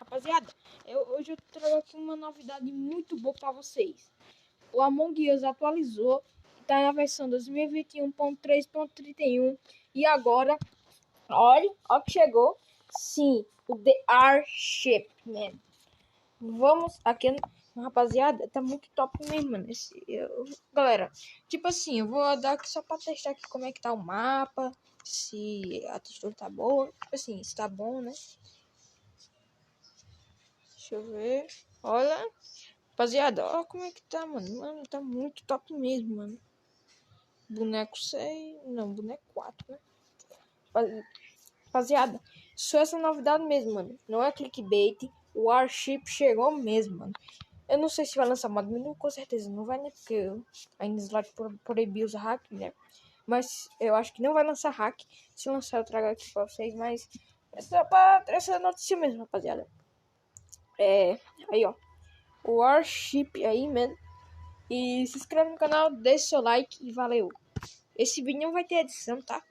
Rapaziada, hoje eu trago aqui uma novidade muito boa para vocês. O Among Us atualizou, está na versão 2021.3.31 e agora, olha o que chegou. Sim, o The Airship, man. Vamos aqui, rapaziada, tá muito top mesmo, mano. Galera, tipo assim, eu vou dar aqui só pra testar aqui como é que tá o mapa, se a textura tá boa, tipo assim, se tá bom, né? Deixa eu ver. Olha, rapaziada, olha como é que tá, mano. Mano, tá muito top mesmo, mano. Boneco 6, não, boneco 4, né? Rapaziada, só essa novidade mesmo, mano. Não é clickbait. O Airship chegou mesmo, mano. Eu não sei se vai lançar modo menu, com certeza não vai, né? Porque a Inslot proibiu usar hack, né? Mas eu acho que não vai lançar hack. Se lançar, eu trago aqui pra vocês. Mas essa notícia mesmo, rapaziada. Aí, ó. O Airship aí, mano. E se inscreve no canal, deixa seu like e valeu. Esse vídeo não vai ter edição, tá?